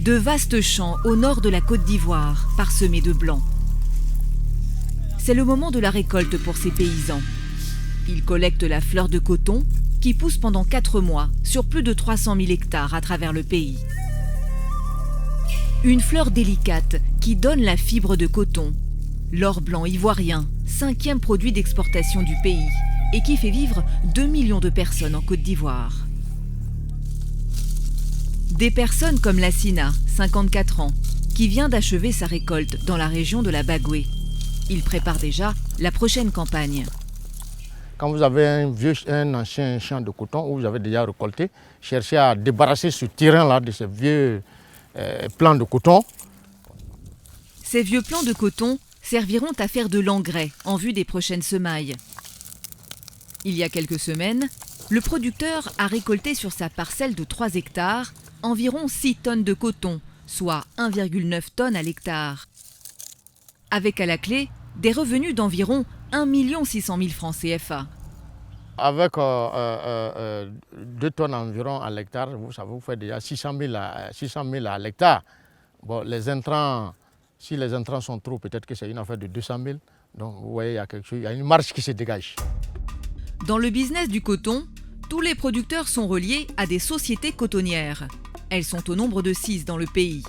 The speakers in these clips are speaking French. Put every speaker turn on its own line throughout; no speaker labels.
De vastes champs au nord de la Côte d'Ivoire, parsemés de blanc. C'est le moment de la récolte pour ces paysans. Ils collectent la fleur de coton qui pousse pendant 4 mois sur plus de 300 000 hectares à travers le pays. Une fleur délicate qui donne la fibre de coton. L'or blanc ivoirien, 5e produit d'exportation du pays et qui fait vivre 2 millions de personnes en Côte d'Ivoire. Des personnes comme Lassina, 54 ans, qui vient d'achever sa récolte dans la région de la Bagoué. Il prépare déjà la prochaine campagne.
Quand vous avez un ancien champ de coton où vous avez déjà récolté, cherchez à débarrasser ce terrain-là de ces vieux plants de coton.
Ces vieux plants de coton serviront à faire de l'engrais en vue des prochaines semailles. Il y a quelques semaines, le producteur a récolté sur sa parcelle de 3 hectares environ 6 tonnes de coton, soit 1,9 tonnes à l'hectare. Avec à la clé des revenus d'environ 1 600 000 francs CFA.
Avec 2 tonnes environ à l'hectare, vous faites déjà 600 000 à l'hectare. Bon, les intrants, si les intrants sont trop, peut-être que c'est une affaire de 200 000. Donc vous voyez, il y a une marge qui se dégage.
Dans le business du coton, tous les producteurs sont reliés à des sociétés cotonnières. Elles sont au nombre de 6 dans le pays.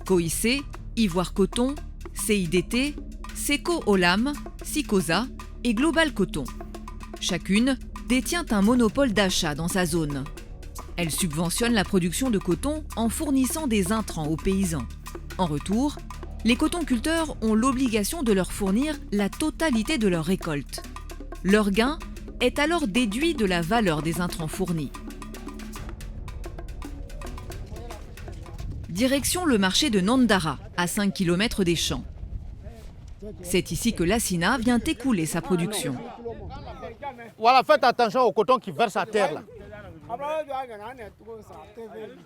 Coïcé, Ivoire Coton, CIDT, Seco Olam, Sicosa et Global Coton. Chacune détient un monopole d'achat dans sa zone. Elle subventionne la production de coton en fournissant des intrants aux paysans. En retour, les cotonculteurs ont l'obligation de leur fournir la totalité de leur récolte. Leur gain est alors déduit de la valeur des intrants fournis. Direction le marché de Nandara, à 5 km des champs. C'est ici que Lassina vient écouler sa production.
Voilà, faites attention au coton qui verse à terre là.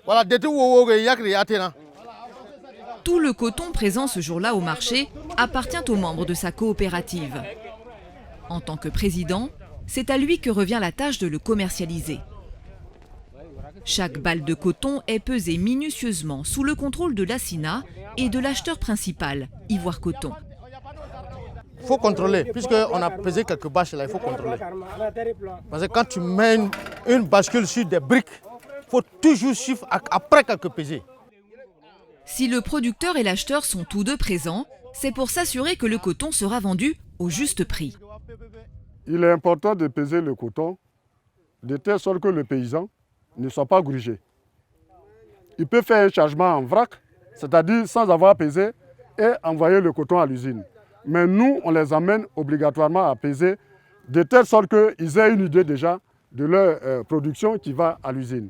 Voilà,
tout le coton présent ce jour-là au marché appartient aux membres de sa coopérative. En tant que président, c'est à lui que revient la tâche de le commercialiser. Chaque balle de coton est pesée minutieusement sous le contrôle de Lassina et de l'acheteur principal, Ivoire Coton.
Il faut contrôler, puisqu'on a pesé quelques bâches là, il faut contrôler. Parce que quand tu mets une bascule sur des briques, il faut toujours suivre après quelques pesées.
Si le producteur et l'acheteur sont tous deux présents, c'est pour s'assurer que le coton sera vendu au juste prix.
Il est important de peser le coton de telle sorte que le paysan ne soit pas grugé. Il peut faire un chargement en vrac, c'est-à-dire sans avoir pesé, et envoyer le coton à l'usine. Mais nous, on les amène obligatoirement à peser de telle sorte qu'ils aient une idée déjà de leur production qui va à l'usine.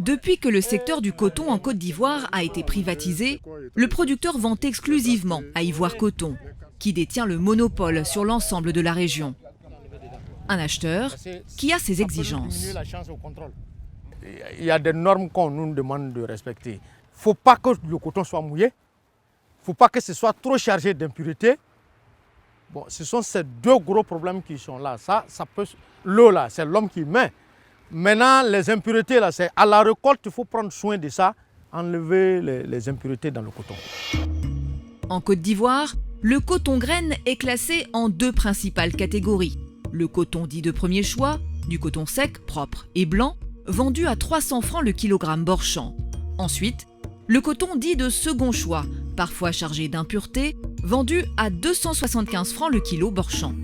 Depuis que le secteur du coton en Côte d'Ivoire a été privatisé, le producteur vend exclusivement à Ivoire Coton, qui détient le monopole sur l'ensemble de la région. Un acheteur qui a ses exigences.
Il y a des normes qu'on nous demande de respecter. Il ne faut pas que le coton soit mouillé. Il ne faut pas que ce soit trop chargé d'impuretés. Bon, ce sont ces 2 gros problèmes qui sont là. Ça peut, l'eau là, c'est l'homme qui met. Maintenant, les impuretés là, c'est à la récolte, il faut prendre soin de ça, enlever les impuretés dans le coton.
En Côte d'Ivoire, le coton graine est classé en 2 principales catégories. Le coton dit de premier choix, du coton sec, propre et blanc, vendu à 300 francs le kilogramme Borchamp. Ensuite, le coton dit de second choix, parfois chargé d'impuretés, vendu à 275 francs le kilo Borchamp.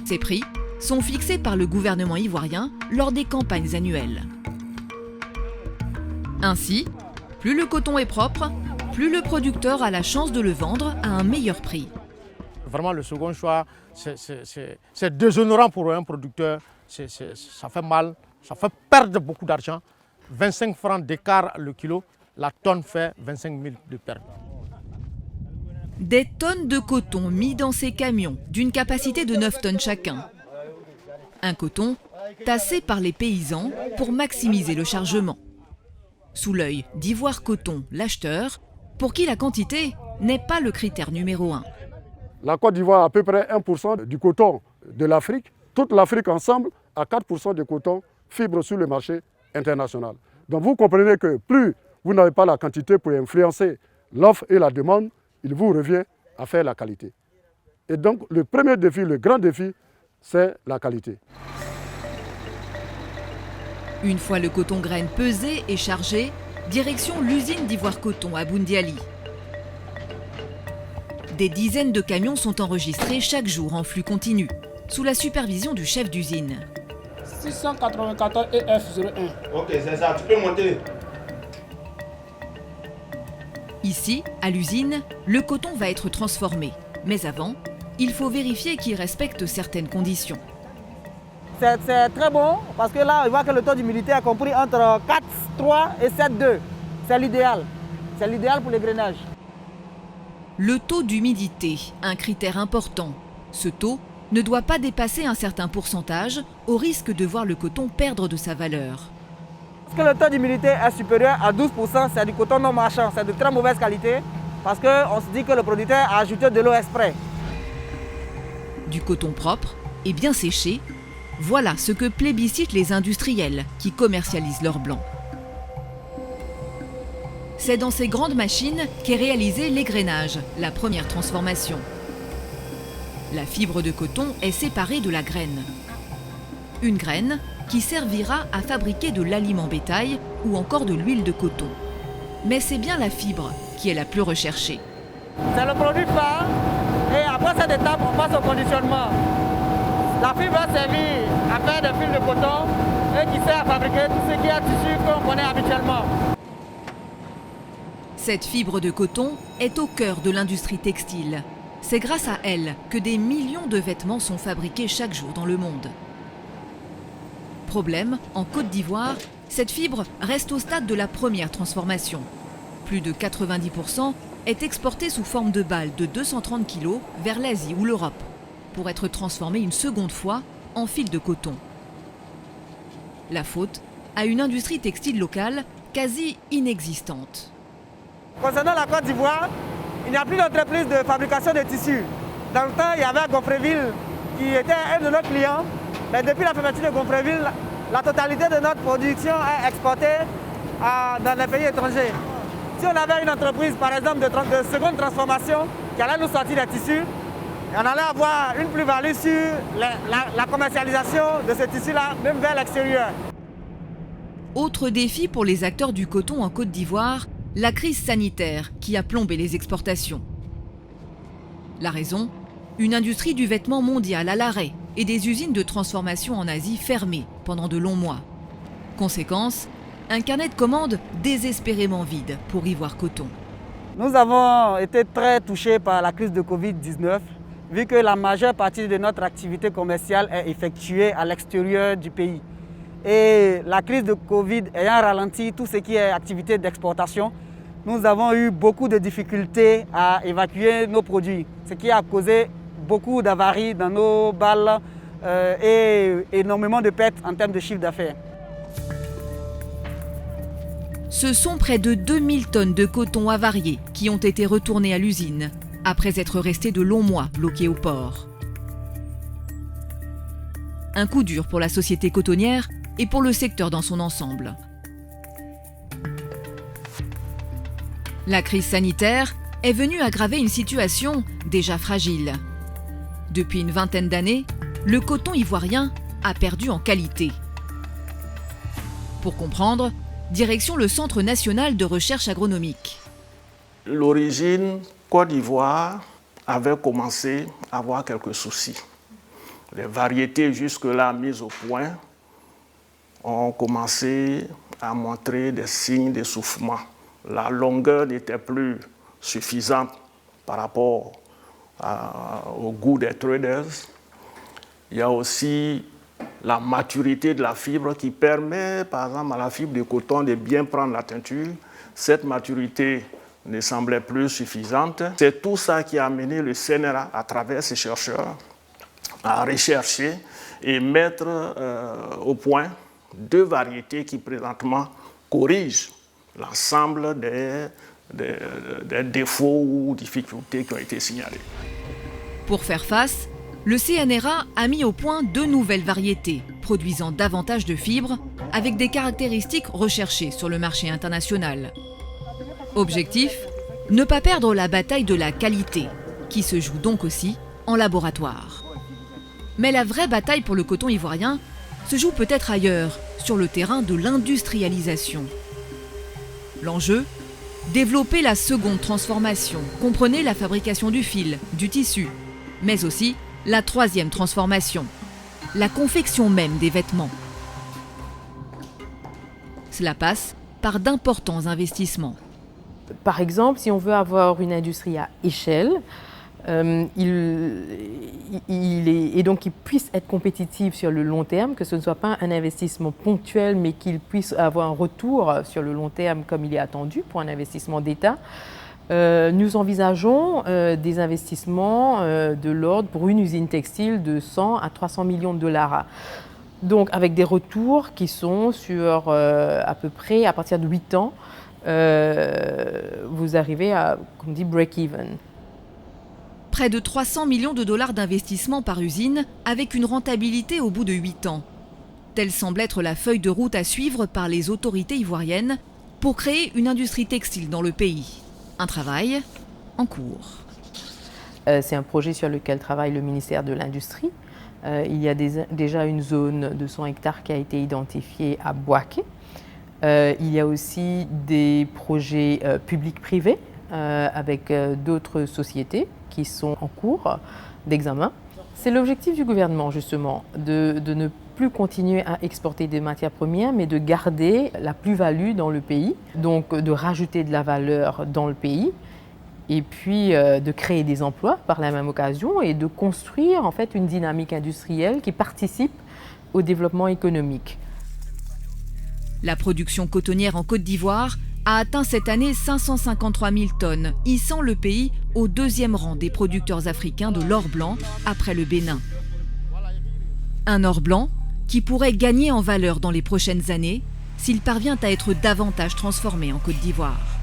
Ces prix sont fixés par le gouvernement ivoirien lors des campagnes annuelles. Ainsi, plus le coton est propre, plus le producteur a la chance de le vendre à un meilleur prix.
Vraiment, le second choix, c'est déshonorant pour un producteur. Ça fait mal, ça fait perdre beaucoup d'argent. 25 francs d'écart le kilo, la tonne fait 25 000 de perte.
Des tonnes de coton mis dans ces camions d'une capacité de 9 tonnes chacun. Un coton tassé par les paysans pour maximiser le chargement. Sous l'œil d'Ivoire Coton, l'acheteur, pour qui la quantité n'est pas le critère numéro 1.
La Côte d'Ivoire a à peu près 1% du coton de l'Afrique. Toute l'Afrique ensemble a 4% de coton fibre sur le marché international. Donc vous comprenez que plus vous n'avez pas la quantité pour influencer l'offre et la demande, il vous revient à faire la qualité. Et donc le premier défi, le grand défi, c'est la qualité.
Une fois le coton graine pesé et chargé, direction l'usine d'Ivoire Coton à Boundiali. Des dizaines de camions sont enregistrés chaque jour en flux continu, sous la supervision du chef d'usine.
694 et F01.
Ok, c'est ça, tu peux monter.
Ici, à l'usine, le coton va être transformé. Mais avant, il faut vérifier qu'il respecte certaines conditions.
C'est très bon parce que là, on voit que le taux d'humidité est compris entre 4,3 et 7,2. C'est l'idéal. C'est l'idéal pour les grainages.
Le taux d'humidité, un critère important. Ce taux ne doit pas dépasser un certain pourcentage au risque de voir le coton perdre de sa valeur.
Parce que le taux d'humidité est supérieur à 12%, c'est du coton non marchand, c'est de très mauvaise qualité parce qu'on se dit que le producteur a ajouté de l'eau exprès.
Du coton propre et bien séché, voilà ce que plébiscitent les industriels qui commercialisent leur blanc. C'est dans ces grandes machines qu'est réalisé l'égrainage, la première transformation. La fibre de coton est séparée de la graine. Une graine qui servira à fabriquer de l'aliment bétail ou encore de l'huile de coton. Mais c'est bien la fibre qui est la plus recherchée.
C'est le produit phare et après cette étape, on passe au conditionnement. La fibre va servir à faire des fils de coton et qui sert à fabriquer tout ce qui est tissu qu'on connaît habituellement.
Cette fibre de coton est au cœur de l'industrie textile. C'est grâce à elle que des millions de vêtements sont fabriqués chaque jour dans le monde. Problème, en Côte d'Ivoire, cette fibre reste au stade de la première transformation. Plus de 90% est exportée sous forme de balles de 230 kg vers l'Asie ou l'Europe, pour être transformée une seconde fois en fil de coton. La faute à une industrie textile locale quasi inexistante.
Concernant la Côte d'Ivoire, il n'y a plus d'entreprise de fabrication de tissus. Dans le temps, il y avait Gonfreville qui était un de nos clients. Mais depuis la fermeture de Gonfreville, la totalité de notre production est exportée dans les pays étrangers. Si on avait une entreprise, par exemple, de seconde transformation qui allait nous sortir des tissus, on allait avoir une plus-value sur la commercialisation de ces tissus-là, même vers l'extérieur.
Autre défi pour les acteurs du coton en Côte d'Ivoire, la crise sanitaire qui a plombé les exportations. La raison ? Une industrie du vêtement mondial à l'arrêt et des usines de transformation en Asie fermées pendant de longs mois. Conséquence, un carnet de commandes désespérément vide pour Ivoire Coton.
Nous avons été très touchés par la crise de Covid-19, vu que la majeure partie de notre activité commerciale est effectuée à l'extérieur du pays. Et la crise de Covid ayant ralenti tout ce qui est activité d'exportation, nous avons eu beaucoup de difficultés à évacuer nos produits, ce qui a causé beaucoup d'avaries dans nos balles et énormément de pertes en termes de chiffre d'affaires.
Ce sont près de 2000 tonnes de coton avarié qui ont été retournées à l'usine, après être restés de longs mois bloqués au port. Un coup dur pour la société cotonnière et pour le secteur dans son ensemble. La crise sanitaire est venue aggraver une situation déjà fragile. Depuis une vingtaine d'années, le coton ivoirien a perdu en qualité. Pour comprendre, direction le Centre national de recherche agronomique.
L'origine Côte d'Ivoire avait commencé à avoir quelques soucis. Les variétés jusque-là mises au point ont commencé à montrer des signes d'essoufflement. La longueur n'était plus suffisante par rapport au goût des traders. Il y a aussi la maturité de la fibre qui permet, par exemple, à la fibre de coton de bien prendre la teinture. Cette maturité ne semblait plus suffisante. C'est tout ça qui a amené le CNRA, à travers ses chercheurs, à rechercher et mettre au point 2 variétés qui présentement corrigent l'ensemble des défauts ou difficultés qui ont été signalés.
Pour faire face, le CNRA a mis au point 2 nouvelles variétés, produisant davantage de fibres, avec des caractéristiques recherchées sur le marché international. Objectif, ne pas perdre la bataille de la qualité, qui se joue donc aussi en laboratoire. Mais la vraie bataille pour le coton ivoirien se joue peut-être ailleurs, sur le terrain de l'industrialisation. L'enjeu, développer la seconde transformation, comprenez la fabrication du fil, du tissu, mais aussi la troisième transformation, la confection même des vêtements. Cela passe par d'importants investissements.
Par exemple, si on veut avoir une industrie à échelle, et donc qu'il puisse être compétitif sur le long terme, que ce ne soit pas un investissement ponctuel, mais qu'il puisse avoir un retour sur le long terme comme il est attendu pour un investissement d'État, nous envisageons des investissements de l'ordre pour une usine textile de 100 à 300 millions de dollars. Donc avec des retours qui sont sur à peu près, à partir de 8 ans, vous arrivez à, comme on dit, break-even.
Près de 300 millions de dollars d'investissement par usine avec une rentabilité au bout de 8 ans. Telle semble être la feuille de route à suivre par les autorités ivoiriennes pour créer une industrie textile dans le pays. Un travail en cours.
C'est un projet sur lequel travaille le ministère de l'Industrie. Il y a déjà une zone de 100 hectares qui a été identifiée à Bouaké. Il y a aussi des projets publics-privés avec d'autres sociétés qui sont en cours d'examen. C'est l'objectif du gouvernement, justement, de ne plus continuer à exporter des matières premières, mais de garder la plus-value dans le pays, donc de rajouter de la valeur dans le pays, et puis de créer des emplois par la même occasion et de construire en fait une dynamique industrielle qui participe au développement économique.
La production cotonnière en Côte d'Ivoire a atteint cette année 553 000 tonnes, hissant le pays au 2e rang des producteurs africains de l'or blanc après le Bénin. Un or blanc qui pourrait gagner en valeur dans les prochaines années s'il parvient à être davantage transformé en Côte d'Ivoire.